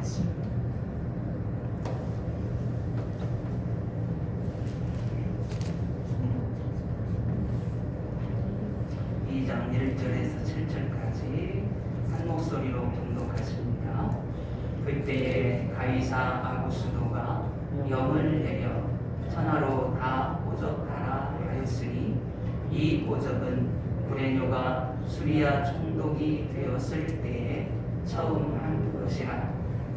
말씀. 이 장 1절에서 7절까지 한 목소리로 교독하십니다. 그때에 가이사 아구스도가 영을 내려 천하로 다 오적하라 하였으니 이 오적은 구레뇨가 수리아 총독이 되었을 때에 처음 한 것이라.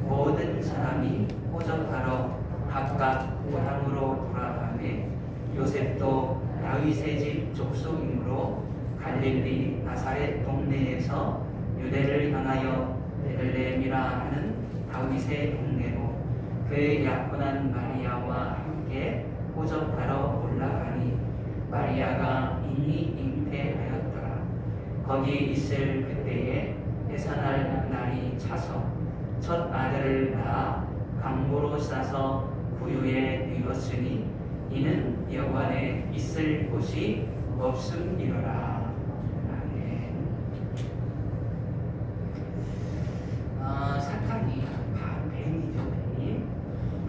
모든 사람이 오적하러 각각 고향으로 돌아가매 요셉도 다윗의 집 족속이므로 갈릴리 나사렛 동네에서 유대를 향하여 베들레헴이라 하는 다윗의 동네로 그 약혼한 마리아와 함께 호적하러 올라가니 마리아가 이미 잉태하였더라. 거기 있을 그때에 해산할 날이 차서 첫 아들을 낳아 강보로 싸서 구유에 뉘었으니 이는 여관에 있을 곳이 없음이로라. 사탄이 뱀이죠. 뱀이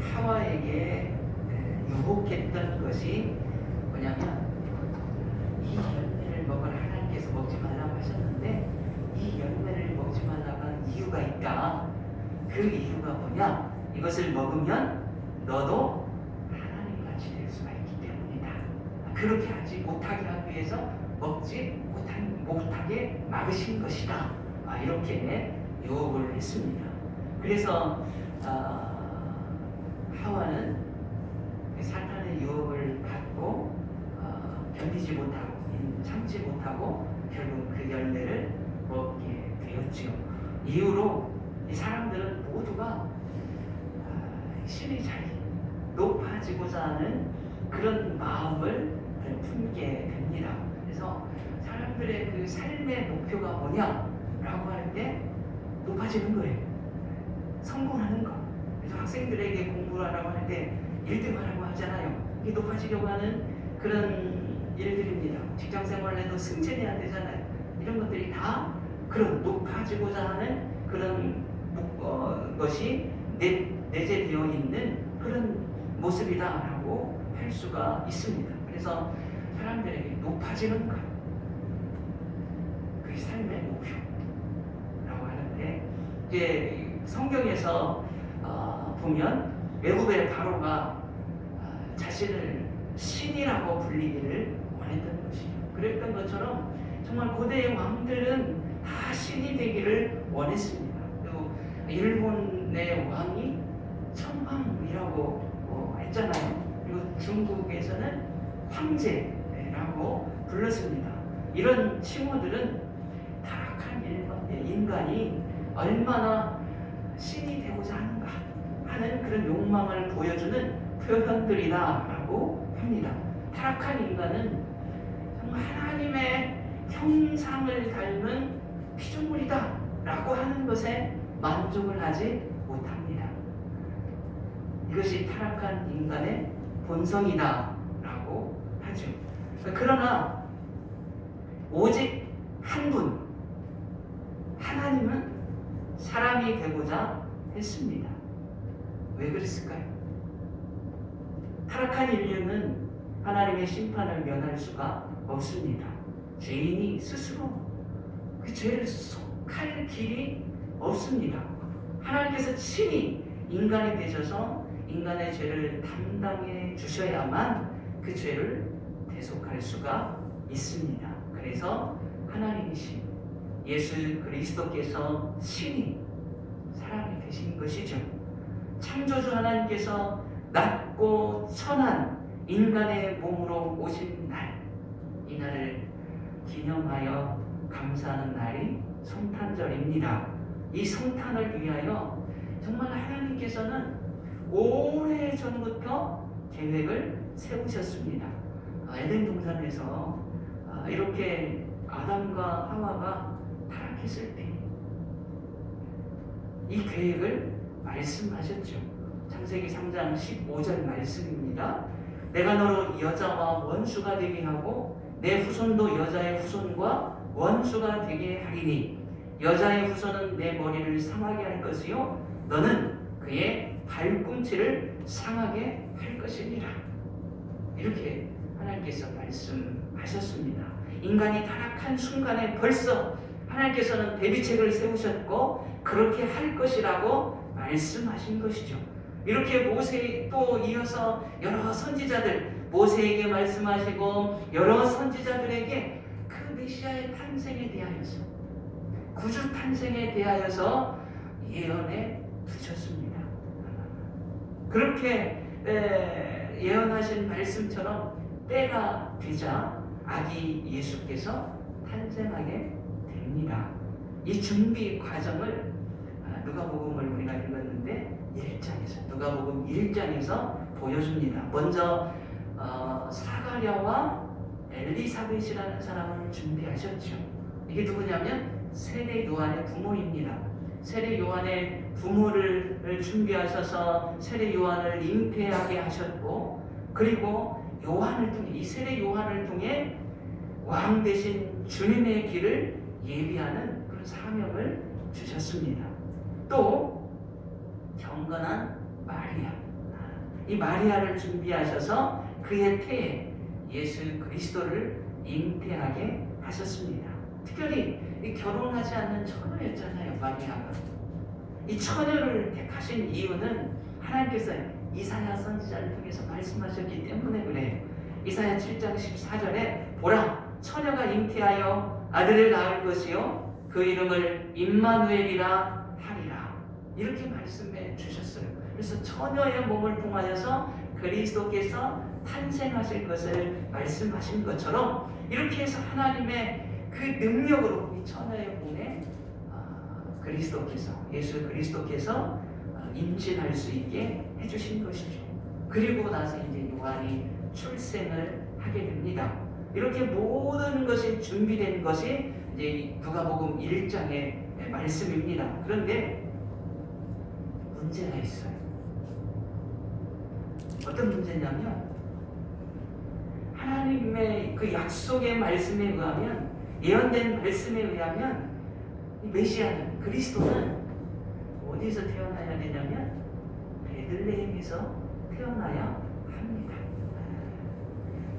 하와에게 유혹했던 것이 뭐냐면 이 열매를 먹으라, 하나님께서 먹지 말라고 하셨는데 이 열매를 먹지 말라고 하는 이유가 있다. 그 이유가 뭐냐? 이것을 먹으면 너도 하나님같이 될 수가 있기 때문이다. 그렇게 하지 못하게 하기 위해서 먹지 못하게 막으신 것이다. 이렇게 유혹을 했습니다. 그래서 하와는 사탄의 유혹을 받고 견디지 못하고 참지 못하고 결국 그 열매를 먹게 되었지요. 이후로 이 사람들은 모두가 신의 자리, 높아지고자 하는 그런 마음을 품게 됩니다. 그래서 사람들의 그 삶의 목표가 뭐냐라고 할 때 높아지는 거예요. 성공하는 거. 그래서 학생들에게 공부를 하라고 할 때 1등 하라고 하잖아요. 이게 높아지려고 하는 그런 일들입니다. 직장 생활에도 승진해야 되잖아요. 이런 것들이 다 그런 높아지고자 하는 그런 것이 내재되어 있는 그런 모습이다라고 할 수가 있습니다. 그래서 사람들에게 높아지는 것, 그게 삶의 목표라고 하는데, 이제 성경에서 보면 애굽의 바로가 자신을 신이라고 불리기를 원했던 것이죠. 그랬던 것처럼 정말 고대의 왕들은 다 신이 되기를 원했습니다. 그리고 일본의 왕이 천황이라고 했잖아요. 그리고 중국에서는 황제라고 불렀습니다. 이런 칭호들은 타락한 인간이 얼마나 신이 되고자 하는가 하는 그런 욕망을 보여주는 표현들이다라고 합니다. 타락한 인간은 정말 하나님의 형상을 닮은 피조물이다 라고 하는 것에 만족을 하지 못합니다. 이것이 타락한 인간의 본성이다 라고 하죠. 그러나 오직 한 분, 하나님은 사람이 되고자 했습니다. 왜 그랬을까요? 타락한 인류는 하나님의 심판을 면할 수가 없습니다. 죄인이 스스로 그 죄를 속할 길이 없습니다. 하나님께서 친히 인간이 되셔서 인간의 죄를 담당해 주셔야만 그 죄를 대속할 수가 있습니다. 그래서 하나님이신 예수 그리스도께서 친히 사람이 되신 것이죠. 창조주 하나님께서 낮고 천한 인간의 몸으로 오신 날, 이 날을 기념하여 감사하는 날이 성탄절입니다. 이 성탄을 위하여 정말 하나님께서는 오래전부터 계획을 세우셨습니다. 에덴 동산에서 이렇게 아담과 하와가 타락했을 때 이 계획을 말씀하셨죠. 창세기 3장 15절 말씀입니다. 내가 너로 여자와 원수가 되게 하고 내 후손도 여자의 후손과 원수가 되게 하리니 여자의 후손은 내 머리를 상하게 할 것이요 너는 그의 발꿈치를 상하게 할 것이니라. 이렇게 하나님께서 말씀하셨습니다. 인간이 타락한 순간에 벌써 하나님께서는 대비책을 세우셨고 그렇게 할 것이라고 말씀하신 것이죠. 이렇게 모세 또 이어서 여러 선지자들, 모세에게 말씀하시고 여러 선지자들에게 그 메시아의 탄생에 대하여서, 구주 탄생에 대하여서 예언해 두셨습니다. 그렇게 예언하신 말씀처럼 때가 되자 아기 예수께서 탄생하게 됩니다. 이 준비 과정을 누가복음을 우리가 읽었는데 1장에서, 누가복음 1장에서 보여줍니다. 먼저 사가랴와 엘리사벳이라는 사람을 준비하셨죠. 이게 누구냐면 세례 요한의 부모입니다. 세례 요한의 부모를 준비하셔서 세례 요한을 잉태하게 하셨고, 그리고 요한을 통해, 이 세례 요한을 통해 왕 대신 주님의 길을 예비하는 그런 사명을 주셨습니다. 또 경건한 마리아, 이 마리아를 준비하셔서 그의 태에 예수 그리스도를 잉태하게 하셨습니다. 특별히 이 결혼하지 않는 처녀였잖아요, 마리아가. 이 처녀를 택하신 이유는 하나님께서 이사야 선지자를 통해서 말씀하셨기 때문에 그래요. 이사야 7장 14절에 보라, 처녀가 잉태하여 아들을 낳을 것이요 그 이름을 임마누엘이라 하리라. 이렇게 말씀해 주셨어요. 그래서 처녀의 몸을 통하여서 그리스도께서 탄생하실 것을 말씀하신 것처럼 이렇게 해서 하나님의 그 능력으로 이 처녀의 몸에 그리스도께서, 예수 그리스도께서 임신할 수 있게 해주신 것이죠. 그리고 나서 이제 요한이 출생을 하게 됩니다. 이렇게 모든 것이 준비된 것이 이제 누가복음 1장의 말씀입니다. 그런데 문제가 있어요. 어떤 문제냐면 하나님의 그 약속의 말씀에 의하면, 예언된 말씀에 의하면 이 메시아는, 그리스도는 어디서 태어나야 되냐면 베들레헴에서 태어나야 합니다.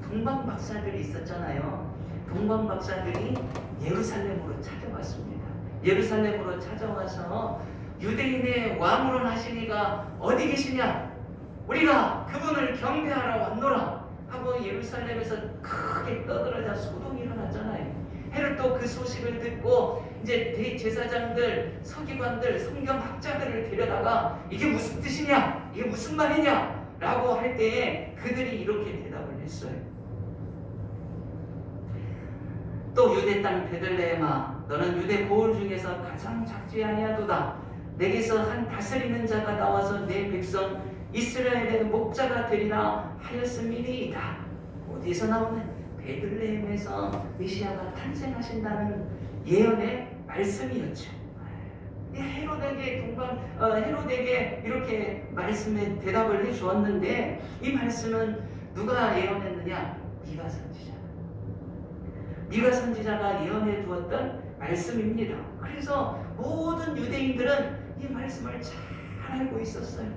동방박사들이 있었잖아요. 동방박사들이 예루살렘으로 찾아왔습니다. 예루살렘으로 찾아와서 유대인의 왕으로 하시니가 어디 계시냐? 우리가 그분을 경배하러 왔노라 하고 예루살렘에서 크게 떠들어자 소동이 일어났잖아요. 헤롯도 그 소식을 듣고 이제 대제사장들, 서기관들, 성경학자들을 데려다가 이게 무슨 뜻이냐? 이게 무슨 말이냐? 라고 할 때에 그들이 이렇게 대답을 했어요. 또 유대 땅 베들레헴아, 너는 유대 고을 중에서 가장 작지 아니하도다. 내게서 한 다스리는 자가 나와서 내 백성 이스라엘의 목자가 되리라 하였음이니이다. 어디서 나오는? 베들레헴에서 메시아가 탄생하신다는 예언의 말씀이었죠. 헤롯에게 이렇게 말씀에 대답을 해 주었는데, 이 말씀은 누가 예언했느냐? 미가 선지자. 미가 선지자가 예언해 두었던 말씀입니다. 그래서 모든 유대인들은 이 말씀을 잘 알고 있었어요.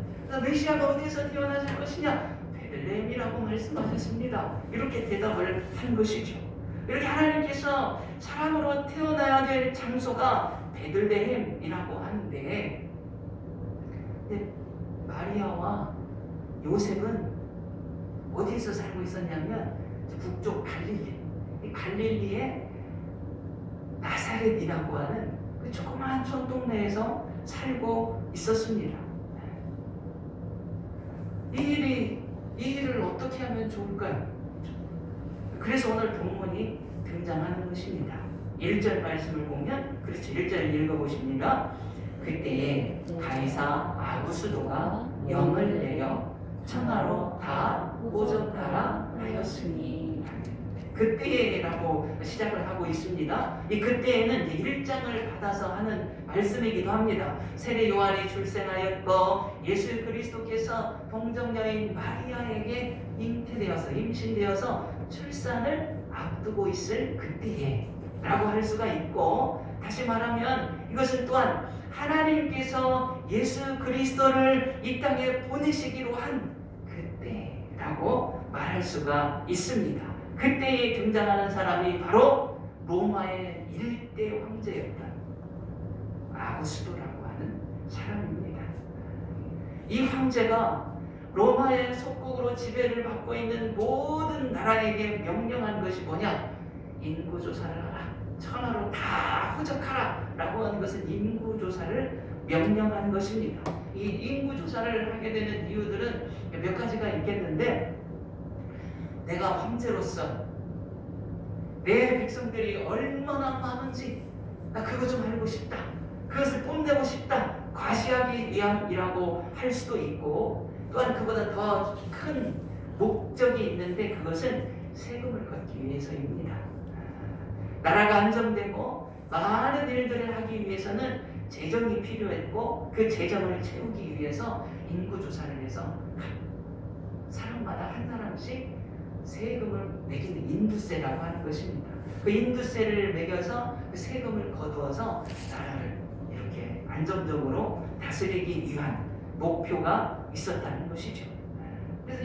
메시아가 어디서 태어나실 것이냐? 베들레헴이라고 말씀하셨습니다. 이렇게 대답을 한 것이죠. 이렇게 하나님께서 사람으로 태어나야 될 장소가 베들레헴이라고 하는데, 마리아와 요셉은 어디서 살고 있었냐면 북쪽 갈릴리, 이 갈릴리의 나사렛이라고 하는 그 조그마한 촌동네에서 살고 있었습니다. 이 일을 어떻게 하면 좋을까요? 그래서 오늘 본문이 등장하는 것입니다. 1절 말씀을 보면, 그렇죠, 1절 읽어보십니다. 그때에 가이사 아구스도가 영을 내려 천하로 다 오졌다라 하였으니, 그때라고 시작을 하고 있습니다. 이 그때에는 1장을 받아서 하는 말씀이기도 합니다. 세례 요한이 출생하였고 예수 그리스도께서 동정녀인 마리아에게 잉태되어서, 임신되어서 출산을 앞두고 있을 그때에 라고 할 수가 있고, 다시 말하면 이것은 또한 하나님께서 예수 그리스도를 이 땅에 보내시기로 한 그때라고 말할 수가 있습니다. 그때에 등장하는 사람이 바로 로마의 일대 황제였던 아구스도라고 하는 사람입니다. 이 황제가 로마의 속국으로 지배를 받고 있는 모든 나라에게 명령한 것이 뭐냐? 인구조사를 하라. 천하로 다 후적하라 라고 하는 것은 인구조사를 명령한 것입니다. 이 인구조사를 하게 되는 이유들은 몇 가지가 있겠는데, 내가 황제로서 내 백성들이 얼마나 많은지 나 그거 좀 알고 싶다. 그것을 뽐내고 싶다. 과시하기 위함이라고 할 수도 있고, 또한 그보다 더 큰 목적이 있는데 그것은 세금을 걷기 위해서입니다. 나라가 안정되고 많은 일들을 하기 위해서는 재정이 필요했고, 그 재정을 채우기 위해서 인구조사를 해서 사람마다 한 사람씩 세금을 매기는 인두세라고 하는 것입니다. 그 인두세를 매겨서 그 세금을 거두어서 나라를 이렇게 안정적으로 다스리기 위한 목표가 있었다는 것이죠. 그래서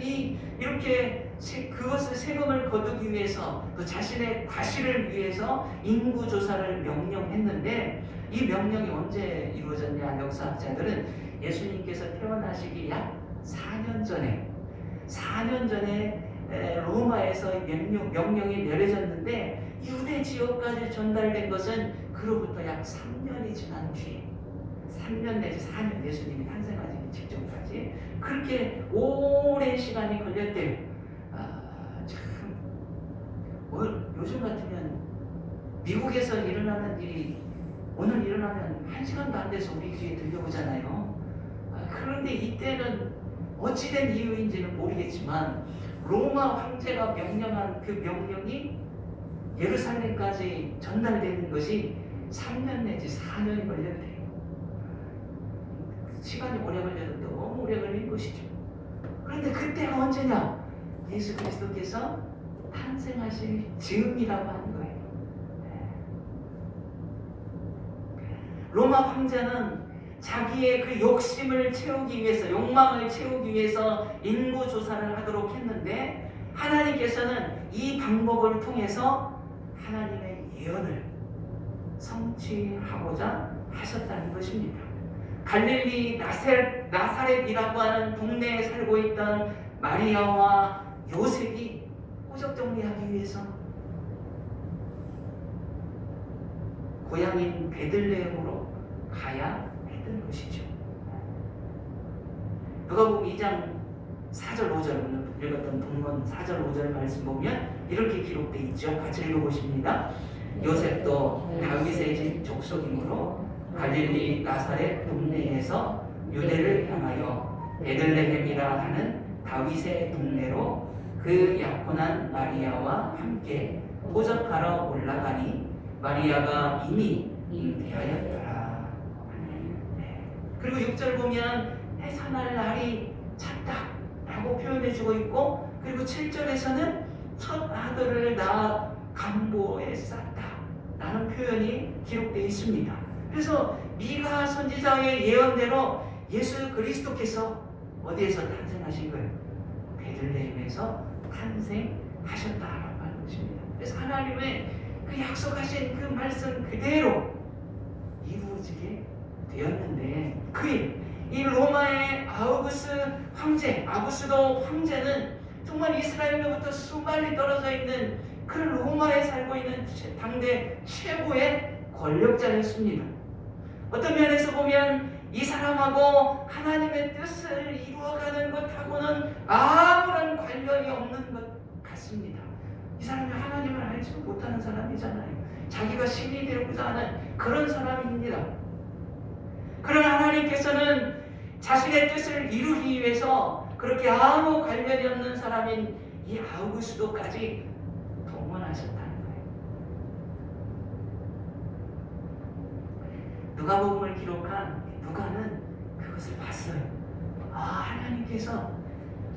이렇게 그것을 세금을 거두기 위해서 또 자신의 과시를 위해서 인구조사를 명령했는데, 이 명령이 언제 이루어졌냐? 역사학자들은 예수님께서 태어나시기 약 4년 전에 로마에서 명령이 내려졌는데, 유대 지역까지 전달된 것은 그로부터 약 3년이 지난 뒤에, 3년 내지 4년, 예수님이 탄생하시기 직전까지 그렇게 오랜 시간이 걸렸대요. 요즘 같으면 미국에서 일어나는 일이 오늘 일어나면 1시간도 안 돼서 우리 귀에 들려오잖아요. 그런데 이때는 어찌된 이유인지는 모르겠지만 로마 황제가 명령한 그 명령이 예루살렘까지 전달되는 것이 3년 내지 4년이 걸렸대요. 시간이 오래 걸려도 너무 오래 걸린 것이죠. 그런데 그때가 언제냐? 예수 그리스도께서 탄생하실 즈음이라고 하는 거예요. 로마 황제는 자기의 그 욕심을 채우기 위해서, 욕망을 채우기 위해서 인구조사를 하도록 했는데, 하나님께서는 이 방법을 통해서 하나님의 예언을 성취하고자 하셨다는 것입니다. 갈릴리 나사렛이라고 하는 동네에 살고 있던 마리아와 요셉이 호적 정리하기 위해서 고향인 베들레헴으로 가야 했던 것이죠. 누가복음 2장 4절 5절, 오늘 읽었던 본문 4절 5절 말씀 보면 이렇게 기록되어 있죠. 같이 읽어보십니다. 요셉도 다윗의 집 족속이므로 갈릴리 나사렛 동네에서 유대를 향하여 베들레헴이라 하는 다윗의 동네로 그 약혼한 마리아와 함께 호적하러 올라가니 마리아가 이미 잉태하였더라. 그리고 6절 보면 해산할 날이 찼다라고 표현해주고 있고, 그리고 7절에서는 첫 아들을 낳아 강보에 쌌다라는 표현이 기록되어 있습니다. 그래서 미가 선지자의 예언대로 예수 그리스도께서 어디에서 탄생하신 거예요? 베들레헴에서 탄생하셨다라고 하는 것입니다. 그래서 하나님의 그 약속하신 그 말씀 그대로 이루어지게 되었는데, 이 로마의 아구스도 황제는 정말 이스라엘로부터 수많이 떨어져 있는 그 로마에 살고 있는 당대 최고의 권력자였습니다. 어떤 면에서 보면 이 사람하고 하나님의 뜻을 이루어가는 것하고는 아무런 관련이 없는 것 같습니다. 이 사람이 하나님을 알지 못하는 사람이잖아요. 자기가 신이 되고자 하는 그런 사람입니다. 그러나 하나님께서는 자신의 뜻을 이루기 위해서 그렇게 아무 관련이 없는 사람인 이 아우구스도까지 동원하셨다는 거예요. 누가복음을 기록한 누가는 그것을 봤어요. 하나님께서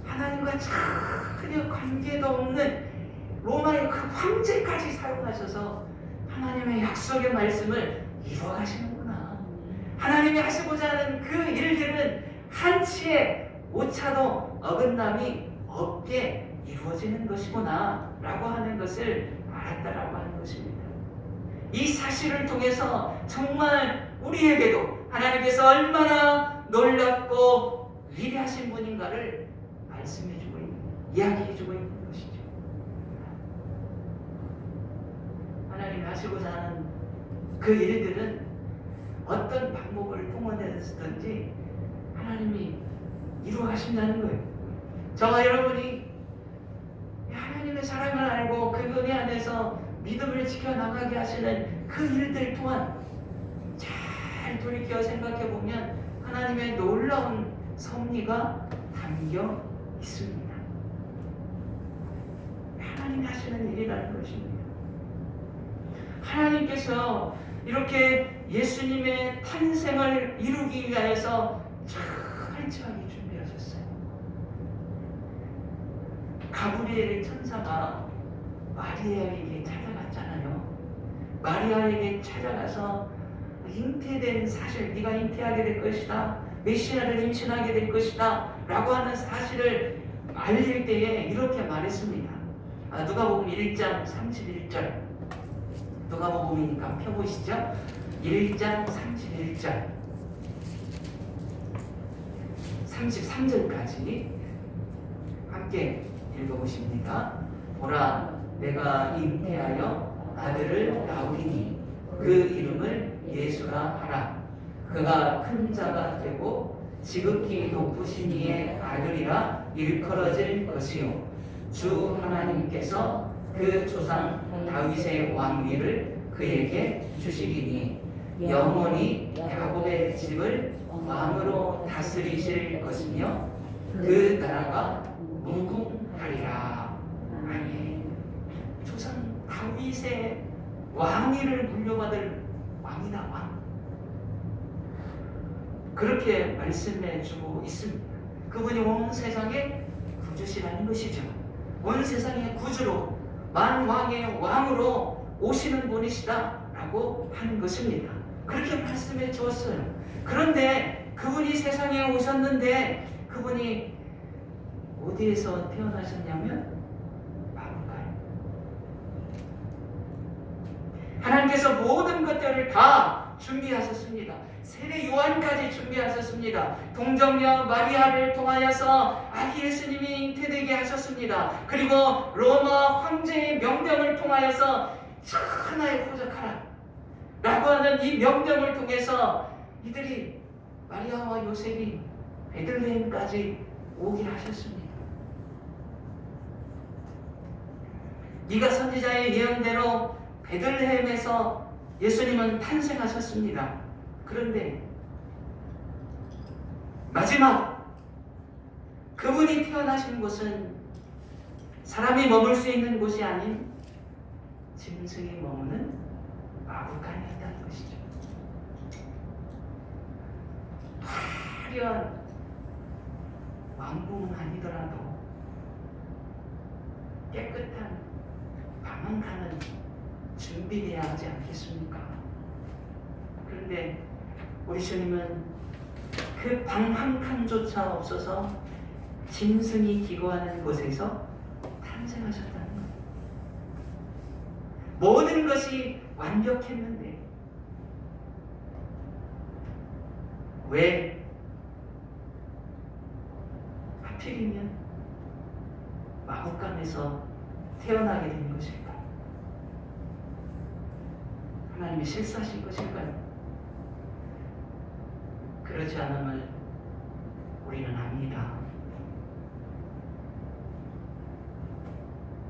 하나님과 전혀 관계도 없는 로마의 그 황제까지 사용하셔서 하나님의 약속의 말씀을 이루어가시는구나. 하나님이 하시고자 하는 그 일들은 한치의 오차도 어긋남이 없게 이루어지는 것이구나 라고 하는 것을 알았다라고 하는 것입니다. 이 사실을 통해서 정말 우리에게도 하나님께서 얼마나 놀랍고 위대하신 분인가를 말씀해주고 있는, 이야기해주고 있는 것이죠. 하나님이 하시고자 하는 그 일들은 어떤 방법을 통해서든지 하나님이 이루어가신다는 거예요. 저와 여러분이 하나님의 사랑을 알고 그 은혜 안에서 믿음을 지켜나가게 하시는 그 일들 또한 잘 돌이켜 생각해 보면 하나님의 놀라운 섭리가 담겨 있습니다. 하나님이 하시는 일이라는 것입니다. 하나님께서 이렇게 예수님의 탄생을 이루기 위하여서 철저하게 준비하셨어요. 가브리엘의 천사가 마리아에게 찾아갔잖아요. 마리아에게 찾아가서 잉태된 사실, 네가 잉태하게 될 것이다, 메시아를 임신하게 될 것이다 라고 하는 사실을 알릴 때에 이렇게 말했습니다. 누가복음 1장 31절, 누가복음이니까 펴보시죠. 1장 31절 33절까지 함께 읽어보십니다. 보라, 내가 잉태하여 아들을 낳으리니 그 이름을 예수라 하라. 그가 큰 자가 되고 지극히 높으신 이의 아들이라 일컬어질 것이요, 주 하나님께서 그 조상 다윗의 왕위를 그에게 주시리니 영원히 야곱의 집을 왕으로 다스리실 것이며 그 나라가 무궁하리라. 아멘. 조상 다윗의 왕위를 물려받을 왕이다, 왕. 그렇게 말씀해 주고 있습니다. 그분이 온 세상의 구주시라는 것이죠. 온 세상의 구주로 만왕의 왕으로 오시는 분이시다 라고 하는 것입니다. 그렇게 말씀해 주었어요. 그런데 그분이 세상에 오셨는데 그분이 어디에서 태어나셨냐면 마구가에. 하나님께서 모든 것들을 다 준비하셨습니다. 세례 요한까지 준비하셨습니다. 동정녀 마리아를 통하여서 아기 예수님이 잉태되게 하셨습니다. 그리고 로마 황제의 명령을 통하여서 천하에 포적하라 라고 하는 이 명령을 통해서 이들이, 마리아와 요셉이 베들레헴까지 오게 하셨습니다. 이가 선지자의 예언대로 베들레헴에서 예수님은 탄생하셨습니다. 그런데 마지막 그분이 태어나신 곳은 사람이 머물 수 있는 곳이 아닌 짐승이 머무는 마구간이었다는 것이죠. 화려한 왕궁은 아니더라도 깨끗한 방 한 칸은 준비되어야 하지 않겠습니까? 그런데 우리 주님은 그 방 한 칸조차 없어서 짐승이 기거하는 곳에서 탄생하셨다는 거예요. 모든 것이 완벽했는데 왜 하필이면 마구간에서 태어나게 된 것일까? 하나님이 실수하신 것일까요? 그렇지 않음을 우리는 압니다.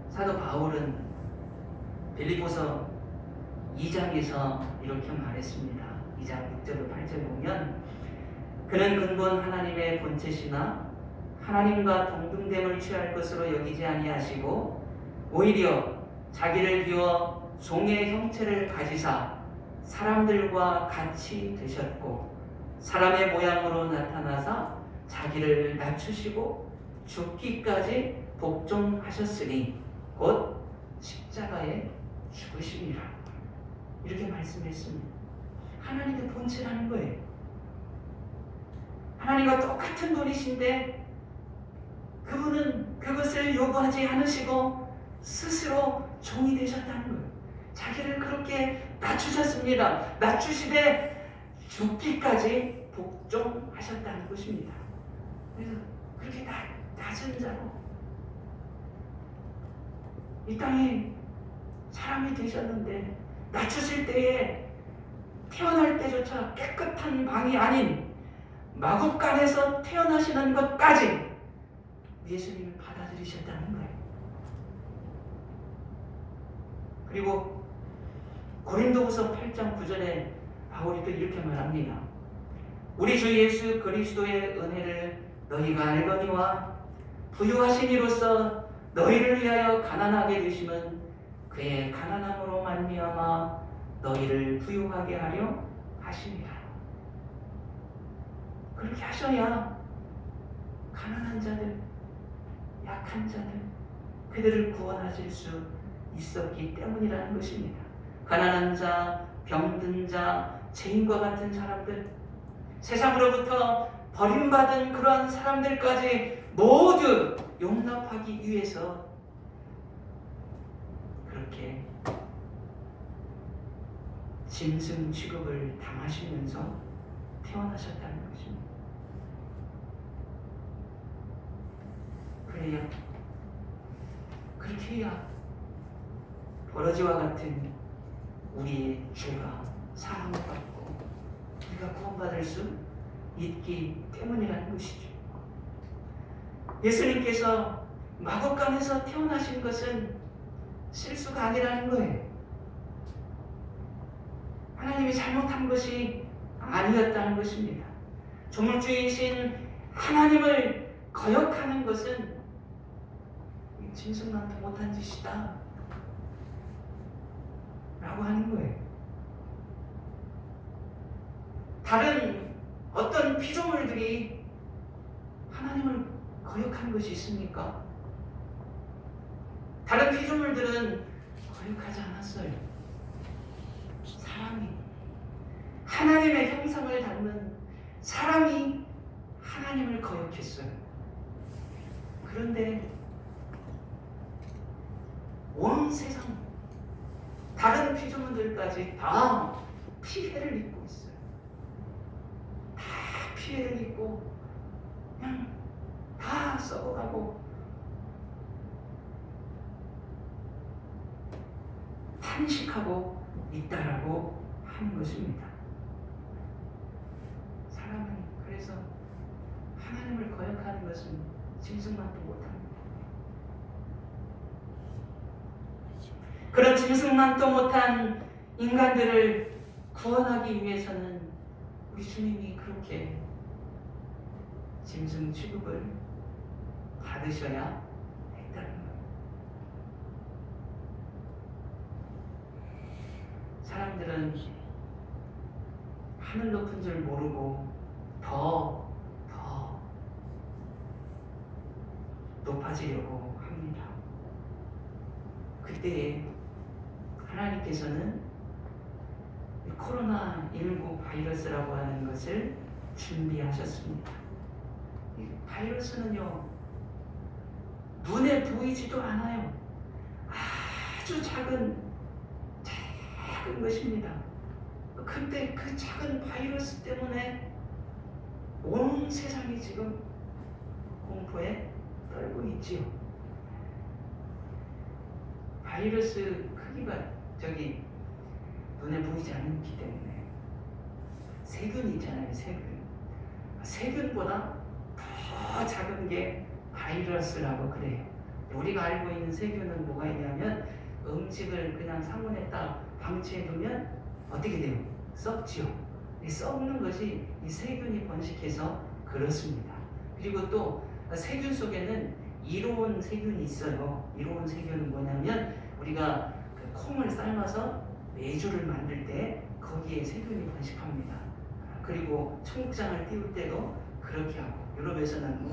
사도 바울은 빌립보서 2장에서 이렇게 말했습니다. 2장 6절로 8절 보면, 그는 근본 하나님의 본체시나 하나님과 동등됨을 취할 것으로 여기지 아니하시고 오히려 자기를 비워 종의 형체를 가지사 사람들과 같이 되셨고 사람의 모양으로 나타나사 자기를 낮추시고 죽기까지 복종하셨으니 곧 십자가에 죽으심이라. 이렇게 말씀했습니다. 하나님의 본체라는 거예요. 하나님과 똑같은 분이신데 그분은 그것을 요구하지 않으시고 스스로 종이 되셨다는 거예요. 자기를 그렇게 낮추셨습니다. 낮추시되 죽기까지 복종하셨다는 것입니다. 그래서 그렇게 낮은 자로 이 땅에 사람이 되셨는데 낮추실 때에 태어날 때조차 깨끗한 방이 아닌 마구간에서 태어나시는 것까지 예수님을 받아들이셨다는 거예요. 그리고 고린도후서 8장 9절에 바울이 또 이렇게 말합니다. 우리 주 예수 그리스도의 은혜를 너희가 알거니와 부유하신 이로써 너희를 위하여 가난하게 되심은 그의 가난함으로 말미암아 너희를 부유하게 하려 하심이라. 그렇게 하셔야 가난한 자들, 약한 자들, 그들을 구원하실 수 있었기 때문이라는 것입니다. 가난한 자, 병든 자, 죄인과 같은 사람들, 세상으로부터 버림받은 그러한 사람들까지 모두 용납하기 위해서 그렇게 짐승 취급을 당하시면서 태어나셨다는 것입니다. 그래야 그렇게 해야 버러지와 같은 우리의 죄가 사함을 받고 우리가 구원받을 수 있기 때문이라는 것이죠. 예수님께서 마구간에서 태어나신 것은 실수가 아니라는 거예요. 하나님이 잘못한 것이 아니었다는 것입니다. 조물주이신 하나님을 거역하는 것은 짐승만도 못한 짓이다 라고 하는 거예요. 다른 어떤 피조물들이 하나님을 거역한 것이 있습니까? 다른 피조물들은 거역하지 않았어요. 사람이, 하나님의 형상을 닮은 사람이 하나님을 거역했어요. 그런데 온 세상 다른 피조물들까지 다 피해를 입고 있어요. 다 피해를 입고 그냥 다 썩어가고 탄식하고 있다라고 하는 것입니다. 사람은 그래서 하나님을 거역하는 것은 짐승만도 못합니다. 그런 짐승만도 못한 인간들을 구원하기 위해서는 우리 주님이 그렇게 짐승 취급을 받으셔야 했다는 거예요. 사람들은 하늘 높은 줄 모르고 더 높아지려고 합니다. 그때 하나님께서는 코로나19 바이러스라고 하는 것을 준비하셨습니다. 이 바이러스는요, 눈에 보이지도 않아요. 아주 작은 것입니다. 그때 그 작은 바이러스 때문에 온 세상이 지금 공포에 떨고 있지요. 바이러스 크기가 눈에 보이지 않기 때문에 세균 있잖아요. 세균보다 더 작은 게 바이러스라고 그래요. 우리가 알고 있는 세균은 뭐가 있냐면 음식을 그냥 상온에 딱 방치해 두면 어떻게 돼요? 썩지요. 썩는 것이 이 세균이 번식해서 그렇습니다. 그리고 또 세균 속에는 이로운 세균이 있어요. 이로운 세균은 뭐냐면 우리가 그 콩을 삶아서 메주를 만들 때 거기에 세균이 번식합니다. 그리고 청국장을 띄울 때도 그렇게 하고, 유럽에서는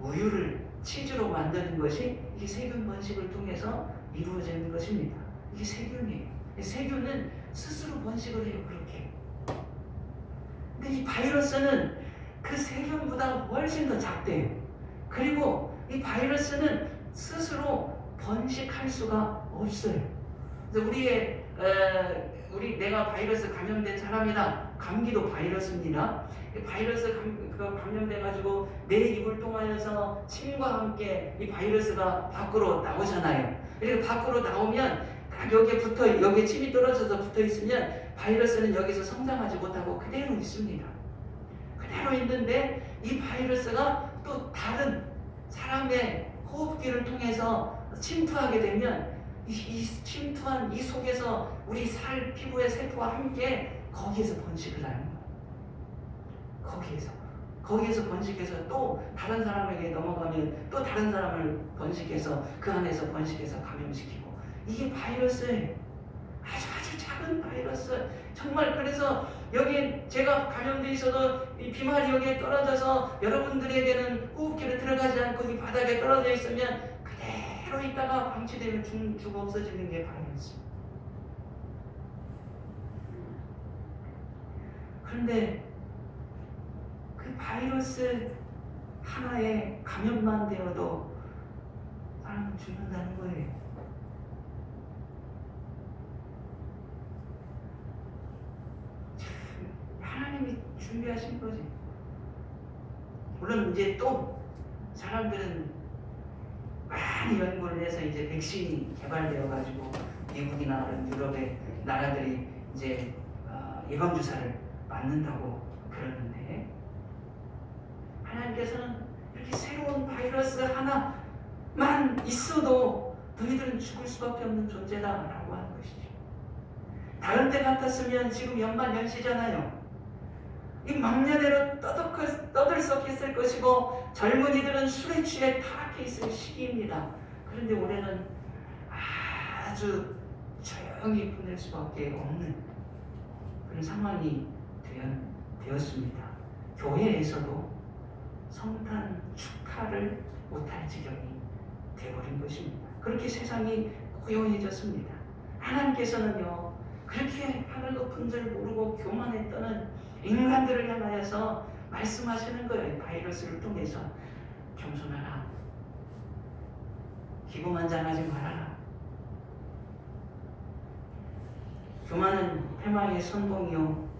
우유를 치즈로 만드는 것이 이게 세균 번식을 통해서 이루어지는 것입니다. 이게 세균이에요. 세균은 스스로 번식을 해요. 그렇게. 근데 이 바이러스는 그 세균보다 훨씬 더 작대요. 그리고 이 바이러스는 스스로 번식할 수가 없어요. 그래서 내가 바이러스 감염된 사람이다. 감기도 바이러스입니다. 바이러스 감염돼가지고 내 입을 통하여서 침과 함께 이 바이러스가 밖으로 나오잖아요. 그리고 밖으로 나오면 딱 여기에 침이 떨어져서 붙어 있으면 바이러스는 여기서 성장하지 못하고 그대로 있습니다. 그대로 있는데 이 바이러스가 또 다른 사람의 호흡기를 통해서 침투하게 되면 이 침투한 이 속에서 우리 피부의 세포와 함께 거기에서 번식을 하는 거예요. 거기에서 번식해서 또 다른 사람에게 넘어가면 또 다른 사람을 번식해서 그 안에서 번식해서 감염시키고, 이게 바이러스예요. 아주 작은 바이러스. 정말 그래서 여기 제가 감염돼 있어도 이 비말이 여기에 떨어져서 여러분들에게는 호흡기로 들어가지 않고 이 바닥에 떨어져 있으면 그대로 있다가 방치되면 죽어 없어지는 게 바이러스. 그런데 그 바이러스 하나에 감염만 되어도 사람은 죽는다는 거예요. 하나님이 준비하신 거지. 물론 이제 또 사람들은 많이 연구를 해서 이제 백신이 개발되어 가지고 미국이나 그런 유럽의 나라들이 이제 예방 주사를 맞는다고 그러는데, 하나님께서는 이렇게 새로운 바이러스 하나만 있어도 너희들은 죽을 수밖에 없는 존재다라고 하는 것이죠. 다른 때 같았으면 지금 연말연시잖아요. 이 막내대로 떠들썩했을 것이고 젊은이들은 술에 취해 타락해 있을 시기입니다. 그런데 올해는 아주 조용히 보낼 수밖에 없는 그런 상황이 되었습니다. 교회에서도 성탄 축하를 못할 지경이 되어버린 것입니다. 그렇게 세상이 고요해졌습니다. 하나님께서는요, 그렇게 하늘 높은 줄 모르고 교만했던 인간들을 향하여서 말씀하시는 거예요. 바이러스를 통해서 겸손하라, 기고만장하지 말아라. 교만은 패망의 선봉이요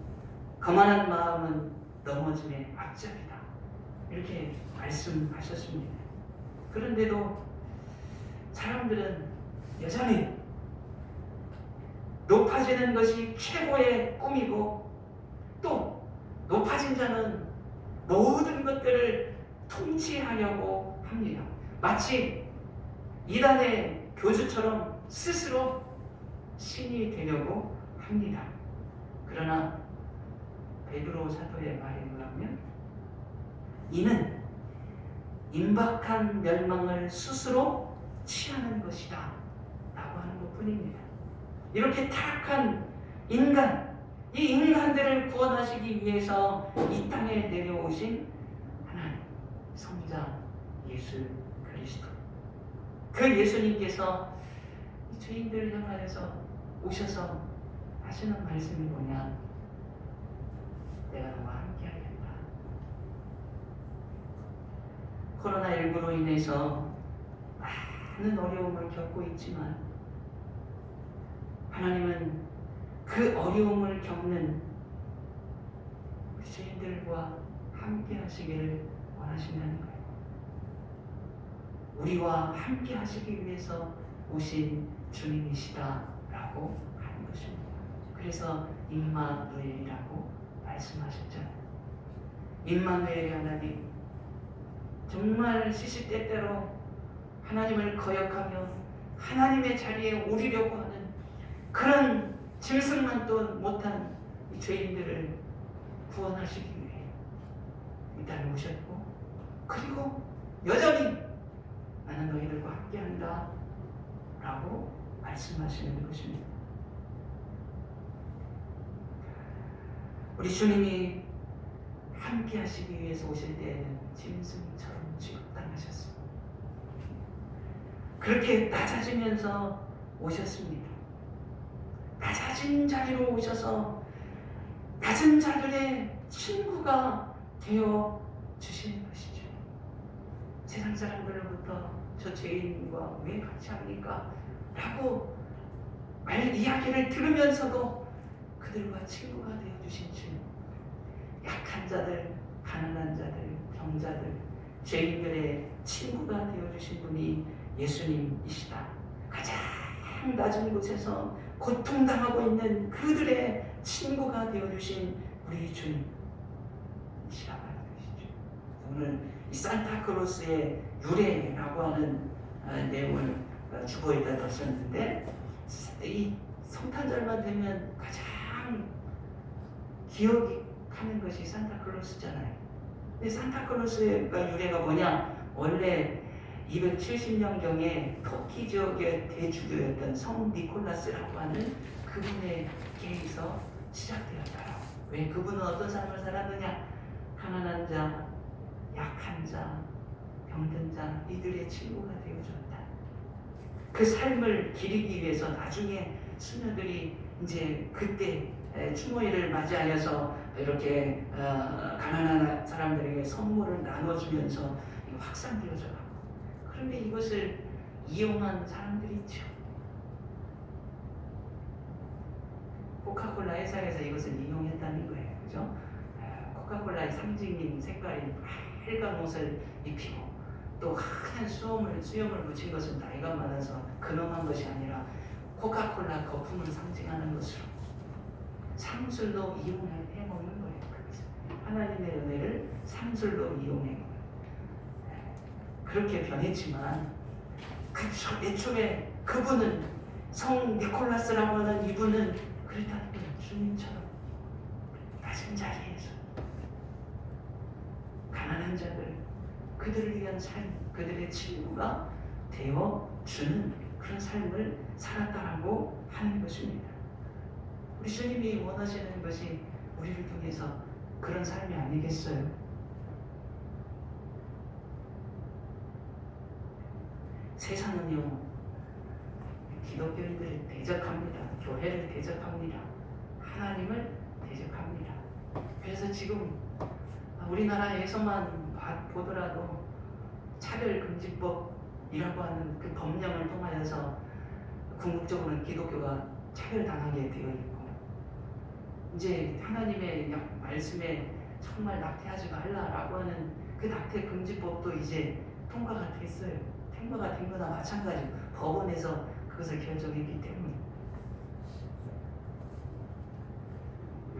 거만한 마음은 넘어짐의 앞잡이다. 이렇게 말씀하셨습니다. 그런데도 사람들은 여전히 높아지는 것이 최고의 꿈이고, 또 높아진 자는 모든 것들을 통치하려고 합니다. 마치 이단의 교주처럼 스스로 신이 되려고 합니다. 그러나 베드로 사도의 말에 의하면 이는 임박한 멸망을 스스로 취하는 것이다 라고 하는 것뿐입니다. 이렇게 타락한 인간, 이 인간들을 구원하시기 위해서 이 땅에 내려오신 하나님, 성자 예수 그리스도, 그 예수님께서 이 죄인들을 향하여서 오셔서 하시는 말씀이 뭐냐? 내가 너와 함께하겠다. 코로나19로 인해서 많은 어려움을 겪고 있지만 하나님은 그 어려움을 겪는 죄인들과 함께 하시기를 원하신다는 거예요. 우리와 함께 하시기 위해서 오신 주님이시다라고 하는 것입니다. 그래서 임마누엘이라고 말씀하셨잖아요. 임마누엘의 하나님, 정말 시시때때로 하나님을 거역하며 하나님의 자리에 오르려고 하는 그런 짐승만도 못한 이 죄인들을 구원하시기 위해 이 땅에 오셨고, 그리고 여전히 나는 너희들과 함께한다 라고 말씀하시는 것입니다. 우리 주님이 함께 하시기 위해서 오실 때에는 짐승처럼 취급당하셨습니다. 그렇게 낮아지면서 오셨습니다. 낮아진 자리로 오셔서 낮은 자들의 친구가 되어 주시는 것이죠. 세상 사람들로부터 저 죄인과 왜 같이 합니까? 라고 이야기를 들으면서도 그들과 친구가 되어 주신 주, 약한 자들, 가난한 자들, 병자들, 죄인들의 친구가 되어 주신 분이 예수님이시다. 가장 낮은 곳에서 고통당하고 있는 그들의 친구가 되어 주신 우리 주님이시라고 하는 것이죠. 오늘 이 산타클로스의 유래라고 하는 내용을 주보에다 넣었었는데, 이 성탄절만 되면 가장 기억하는 것이 산타클로스잖아요. 근데 산타클로스의 유래가 뭐냐? 원래 270년경에 터키 지역의 대주교였던 성 니콜라스라고 하는 그분에게서 시작되었다. 왜? 그분은 어떤 삶을 살았느냐? 가난한 자, 약한 자, 병든 자, 이들의 친구가 되어줬다. 그 삶을 기리기 위해서 나중에 수녀들이 이제 그때 추모일을 맞이하여서 이렇게 가난한 사람들에게 선물을 나눠주면서 확산되어져 가고, 그런데 이것을 이용한 사람들이 있죠. 코카콜라 회사에서 이것을 이용했다는 거예요. 그죠? 코카콜라의 상징인 색깔이 빨간 옷을 입히고 또 하얀 수염을 묻힌 것은 나이가 많아서 근엄한 것이 아니라 코카콜라 거품을 상징하는 것으로 상술로 이용해 먹는 거예요. 하나님의 은혜를 상술로 이용해 먹는. 그렇게 변했지만 애초에 그분은 성 니콜라스라고 하는 이분은 그랬다는 거예요. 주님처럼 낮은 자리에서 가난한 자들, 그들을 위한 삶, 그들의 친구가 되어주는 그런 삶을 살았다라고 하는 것입니다. 우리 주님이 원하시는 것이 우리를 통해서 그런 삶이 아니겠어요? 세상은요, 기독교인들을 대적합니다. 교회를 대적합니다. 하나님을 대적합니다. 그래서 지금 우리나라에서만 보더라도 차별금지법이라고 하는 그 법령을 통하여서 궁극적으로는 기독교가 차별당하게 되어 있고, 이제 하나님의 말씀에 정말 낙태하지 말라라고 하는 그 낙태금지법도 이제 통과가 됐어요. 통과가 된 거나 마찬가지. 법원에서 그것을 결정했기 때문에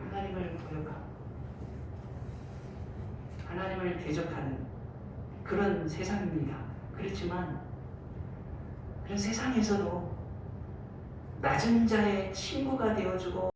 하나님을 거역하고 하나님을 대적하는 그런 세상입니다. 그렇지만 그런 세상에서도 낮은 자의 친구가 되어주고